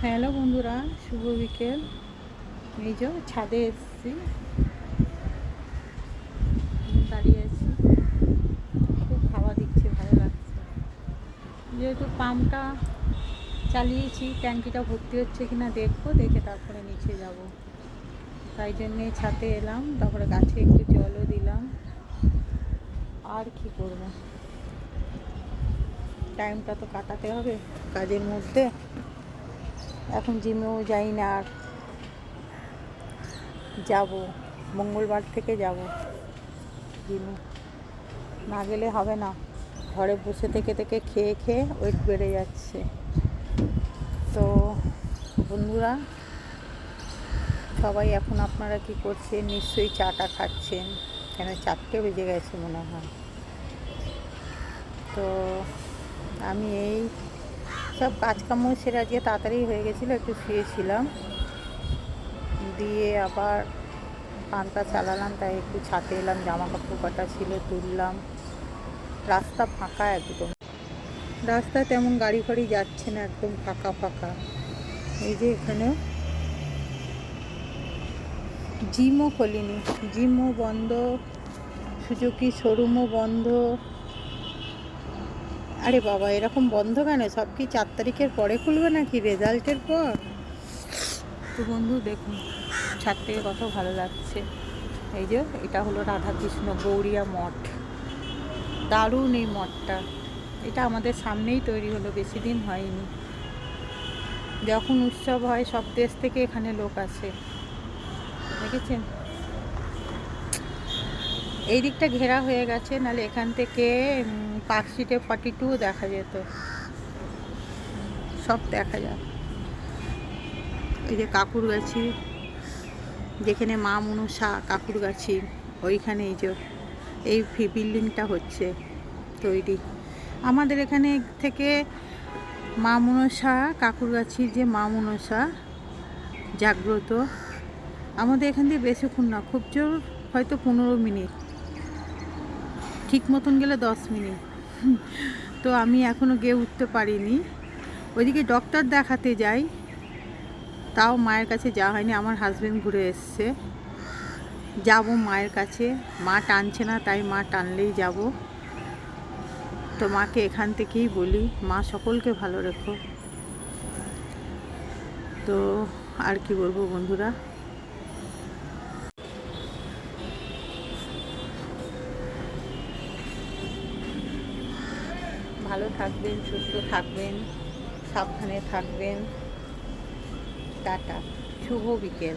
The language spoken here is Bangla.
হ্যালো বন্ধুরা, শুভ বিকেল। এই যে ছাদে এসেছি, দাঁড়িয়ে আছি, খুব হাওয়া দিচ্ছে, ভালো লাগছে। যেহেতু পাম্পটা চালিয়েছি, ট্যাঙ্কিটা ভর্তি হচ্ছে কিনা দেখবো, দেখে তারপরে নিচে যাব। তাই জন্যে ছাদে এলাম, তারপরে গাছে একটু জলও দিলাম। আর কি করব, টাইমটা তো কাটাতে হবে কাজের মধ্যে। এখন জিমেও যাই না, আর যাব মঙ্গলবার থেকে যাব জিমে। না গেলে হবে না, ঘরে বসে থেকে থেকে খেয়ে খেয়ে ওয়েট বেড়ে যাচ্ছে। তো বন্ধুরা, সবাই এখন আপনারা কি করছেন? নিশ্চয়ই চাটা খাচ্ছেন, কেন 4টে বেজে গেছে মনে হয়। তো আমি এই সব কাজকাম সেরে আজকে তাড়াতাড়ি হয়ে গেছিলো, একটু শুয়েছিলাম, দিয়ে আবার পাম্পটা চালালাম, তাই একটু ছাদে এলাম, জামা কাপড় কটা ছিল তুললাম। রাস্তা ফাঁকা একদম, রাস্তায় তেমন গাড়ি ফাড়ি যাচ্ছে না, একদম ফাঁকা ফাঁকা। এই যে এখানে জিমও খোলেনি, জিমও বন্ধ, সুজুকি শোরুমও বন্ধ। আরে বাবা, এরকম বন্ধ কেন? সব কি 4 তারিখের পরে খুলবে নাকি, রেজাল্টের পর? তো বন্ধু দেখুন, ছাদ থেকে কত ভালো লাগছে। এই যে এটা হলো রাধাকৃষ্ণ গৌরিয়া মঠ, দারুণ এই মঠটা। এটা আমাদের সামনেই তৈরি হলো, বেশি দিন হয়নি। যখন উৎসব হয় সব দেশ থেকে এখানে লোক আসে, দেখেছেন? এই দিকটা ঘেরা হয়ে গেছে, নাহলে এখান থেকে পার্কস্ট্রিটে 42 দেখা যেত, সব দেখা যায়। এই যে কাকুরগাছি, যেখানে মা মনসা কাকুরগাছি, ওইখানে এই যে এই বিল্ডিংটা হচ্ছে তৈরি। আমাদের এখানে থেকে মা মনসা কাকুরগাছির যে মা মনসা জাগ্রত, আমাদের এখান দিয়ে বেশিক্ষণ না, খুব জোর হয়তো 15 মিনিট, ঠিক মতন গেলে 10 মিনিট। তো আমি এখনও গিয়ে উঠতে পারিনি। ওইদিকে ডক্টর দেখাতে যাই, তাও মায়ের কাছে যাওয়া হয়নি। আমার হাজবেন্ড ঘুরে এসছে, যাব মায়ের কাছে। মা টানছে না, তাই মা টানলেই যাব। তো মাকে এখান থেকেই বলি, মা সকলকে ভালো রেখো। তো আর কি বলবো বন্ধুরা, ভালো থাকবেন, সুস্থ থাকবেন, সাবধানে থাকবেন। টাটা, শুভ বিকেল।